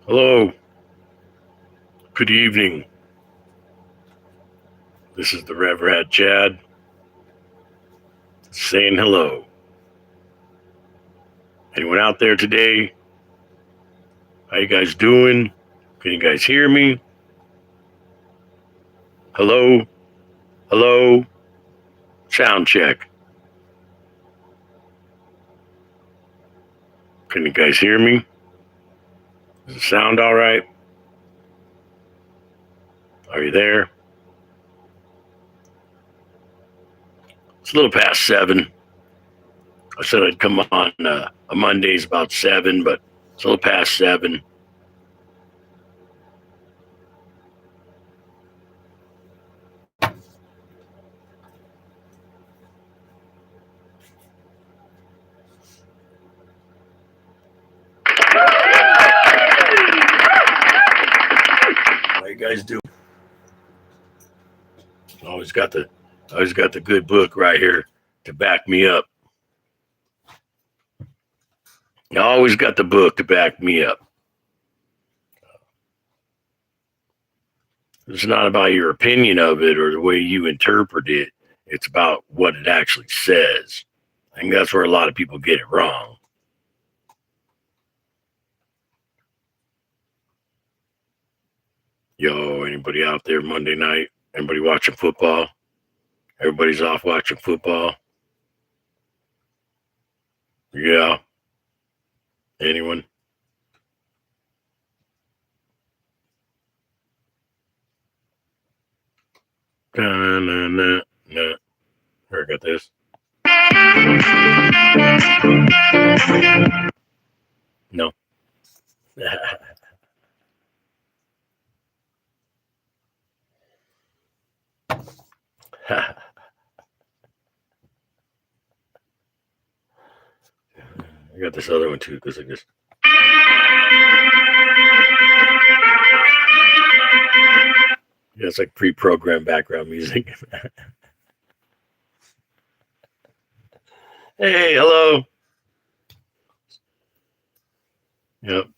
Hello. Good evening. This is the Reverend Chad saying hello. Anyone out there today? How you guys doing? Can you guys hear me? Hello? Hello? Sound check. Can you guys hear me? Does it sound all right? Are you there? It's a little past 7. I said I'd come on Mondays about 7, but it's a little past 7. How you guys do? Always got the good book right here to back me up. I always got the book to back me up. It's not about your opinion of it or the way you interpret it. It's about what it actually says. I think that's where a lot of people get it wrong. Yo, anybody out there Monday night? Anybody watching football? Everybody's off watching football? Yeah. Anyone? Nah. I got this. No. I got this other one too because I just. Yeah, it's like pre-programmed background music. Hey, hello. Yep.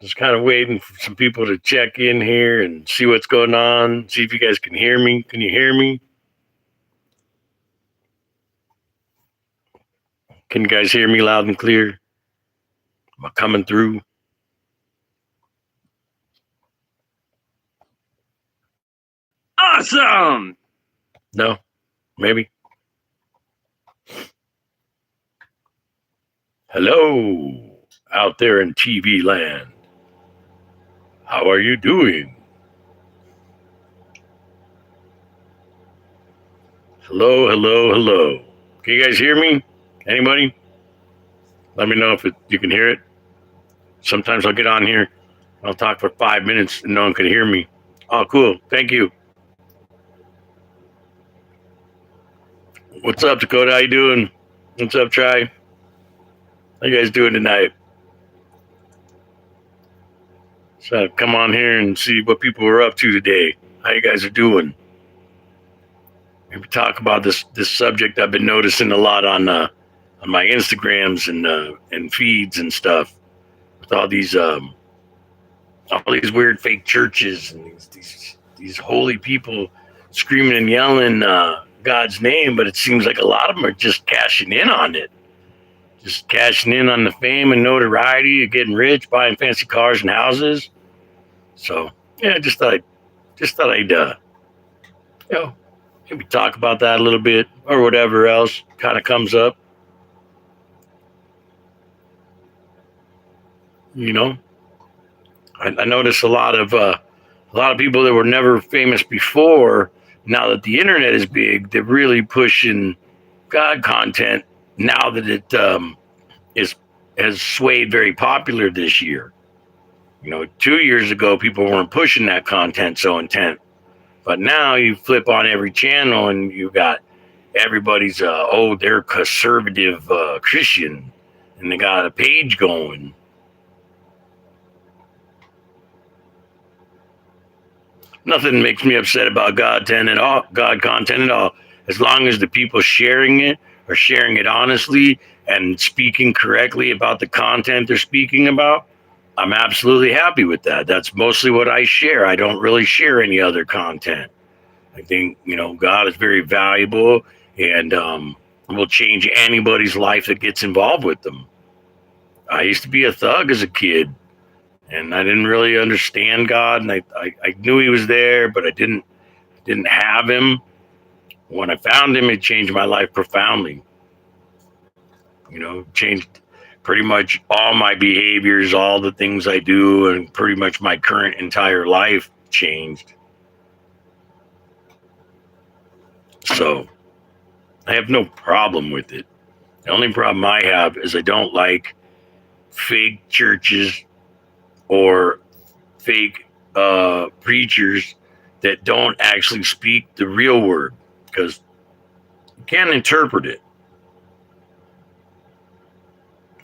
Just kind of waiting for some people to check in here and see what's going on. See if you guys can hear me. Can you hear me? Can you guys hear me loud and clear? Am I coming through? Awesome! No? Maybe? Hello, out there in TV land. How are you doing? Hello. Can you guys hear me? Anybody? Let me know if you can hear it. Sometimes I'll get on here, I'll talk for 5 minutes and no one can hear me. Oh, cool. Thank you. What's up, Dakota? How you doing? What's up, Try? How you guys doing tonight? So come on here and see what people are up to today. How you guys are doing? Maybe talk about this subject I've been noticing a lot on my Instagrams and feeds and stuff with all these weird fake churches and these holy people screaming and yelling God's name, but it seems like a lot of them are just cashing in on it. Just cashing in on the fame and notoriety of getting rich, buying fancy cars and houses. So yeah, just thought I'd maybe talk about that a little bit or whatever else kind of comes up. You know, I notice a lot of people that were never famous before. Now that the internet is big, they're really pushing God content. Now that it has swayed very popular this year. 2 years ago, people weren't pushing that content so intent, but now you flip on every channel and you got everybody's they're conservative Christian, and they got a page going. Nothing makes me upset about God content at all, as long as the people sharing it are sharing it honestly and speaking correctly about the content they're speaking about. I'm absolutely happy with that. That's mostly what I share. I don't really share any other content. I think, God is very valuable and will change anybody's life that gets involved with them. I used to be a thug as a kid, and I didn't really understand God, and I knew he was there, but I didn't have him. When I found him, it changed my life profoundly. Changed pretty much all my behaviors, all the things I do, and pretty much my current entire life changed. So I have no problem with it. The only problem I have is I don't like fake churches or fake preachers that don't actually speak the real word, because you can't interpret it.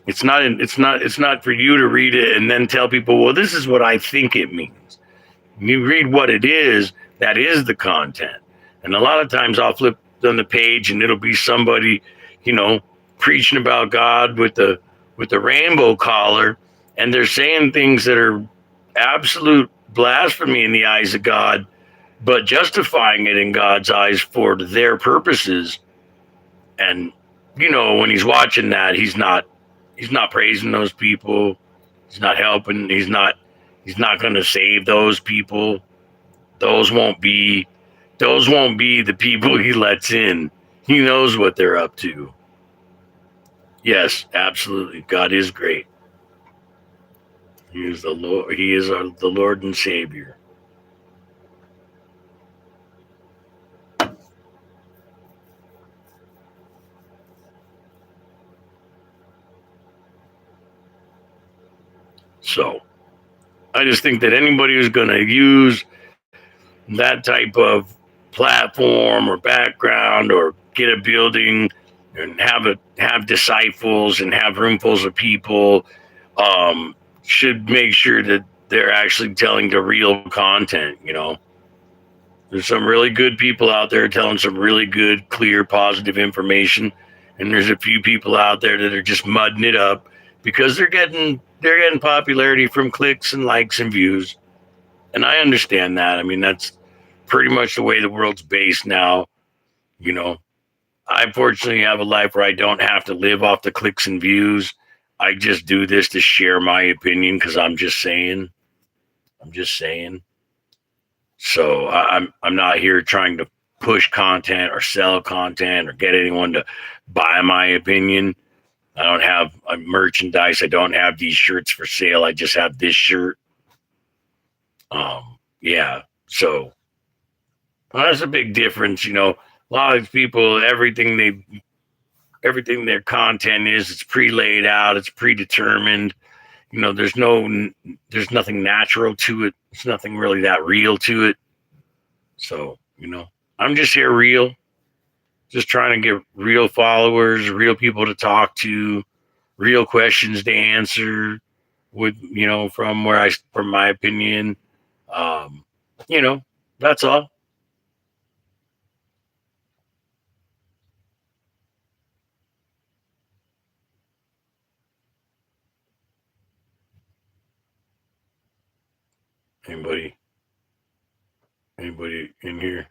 It's not for you to read it and then tell people, well, this is what I think it means. You read what it is, that is the content. And a lot of times I'll flip on the page and it'll be somebody, preaching about God with the rainbow collar, and they're saying things that are absolute blasphemy in the eyes of God, but justifying it in God's eyes for their purposes. And when he's watching that, he's not praising those people. He's not helping. He's not going to save those people. Those won't be the people he lets in. He knows what they're up to. Yes, absolutely. God is great. He is the Lord. He is the Lord and Savior. So, I just think that anybody who's going to use that type of platform or background or get a building and have disciples and have roomfuls of people should make sure that they're actually telling the real content. There's some really good people out there telling some really good, clear, positive information, and there's a few people out there that are just mudding it up because they're getting popularity from clicks and likes and views. And I understand that. I mean, that's pretty much the way the world's based now. I fortunately have a life where I don't have to live off the clicks and views. I just do this to share my opinion because I'm just saying. So I'm not here trying to push content or sell content or get anyone to buy my opinion. I don't have merchandise. I don't have these shirts for sale. I just have this shirt. Yeah. So that's a big difference. A lot of people, everything their content is, it's pre-laid out, it's predetermined. There's nothing natural to it. There's nothing really that real to it. So, I'm just here real, just trying to get real followers, real people to talk to, real questions to answer with, from my opinion. That's all. Anybody in here?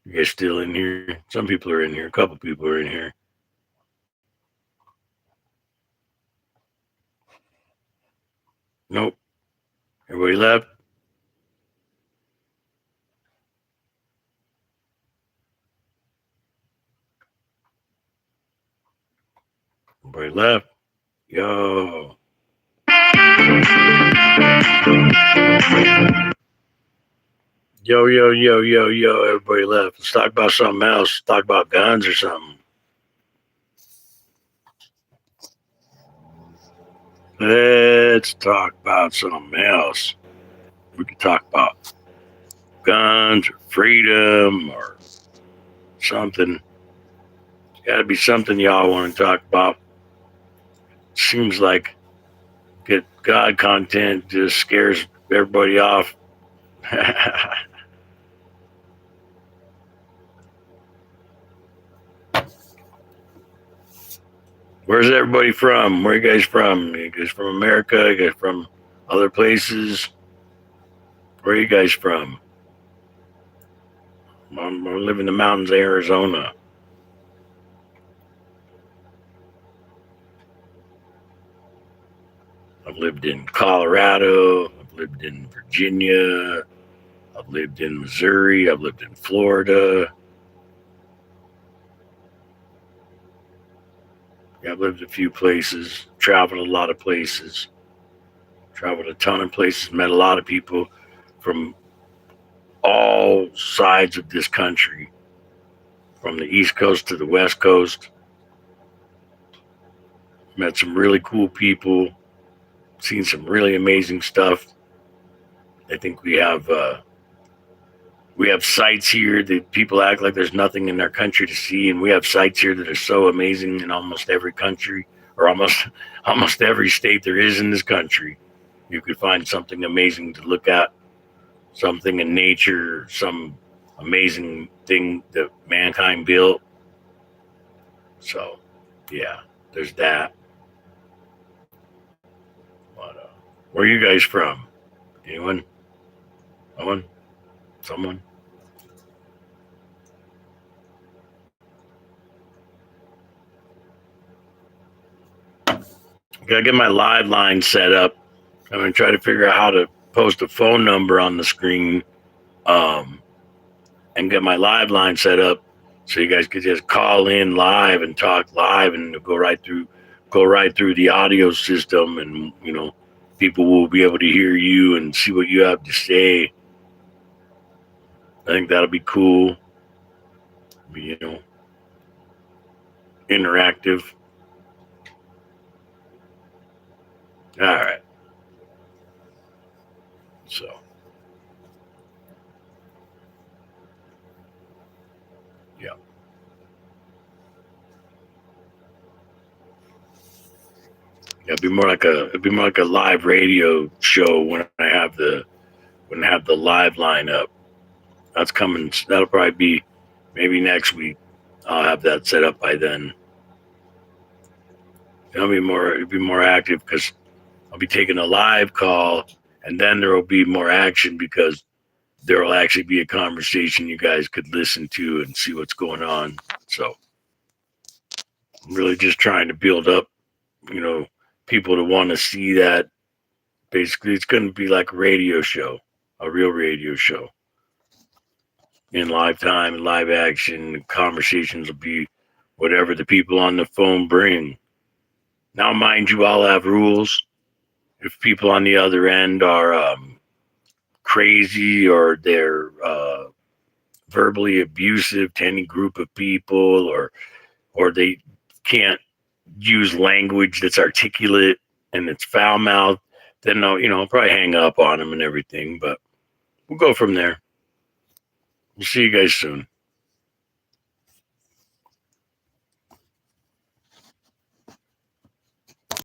You guys still in here? Some people are in here. A couple people are in here. Nope. Everybody left? Everybody left? Yo. Yo, yo, yo, yo, yo. Everybody left. Let's talk about something else. Talk about guns or something. Let's talk about something else. We could talk about guns or freedom or something. It's got to be something y'all want to talk about. Seems like get God content just scares everybody off. Where's everybody from? Where are you guys from? You guys from America? You guys from Other places? Where are you guys from? I live in the mountains of Arizona. I've lived in Colorado. I've lived in Virginia. I've lived in Missouri. I've lived in Florida. Yeah, I've lived a few places. Traveled a lot of places. Traveled a ton of places. Met a lot of people from all sides of this country, from the East Coast to the West Coast. Met some really cool people. Seen some really amazing stuff. I think we have sites here that people act like there's nothing in their country to see, and we have sites here that are so amazing in almost every country, or almost every state there is in this country. You could find something amazing to look at, something in nature, some amazing thing that mankind built. So, yeah, there's that. But, where are you guys from? Anyone? No one? Someone? Gotta get my live line set up. I'm gonna try to figure out how to post a phone number on the screen, and get my live line set up so you guys could just call in live and talk live and go right through the audio system, and people will be able to hear you and see what you have to say. I think that'll be cool. Be, interactive. All right. So, yeah. It'd be more like a live radio show when I have the live line up. That's coming. That'll probably be maybe next week. I'll have that set up by then. It'll be more active because I'll be taking a live call, and then there will be more action because there will actually be a conversation you guys could listen to and see what's going on. So I'm really just trying to build up, people to want to see that. Basically, it's going to be like a radio show, a real radio show in live time and live action. The conversations will be whatever the people on the phone bring. Now, mind you, I'll have rules. If people on the other end are crazy or they're verbally abusive to any group of people, or they can't use language that's articulate and it's foul mouthed, then I'll probably hang up on them and everything. But we'll go from there. We'll see you guys soon.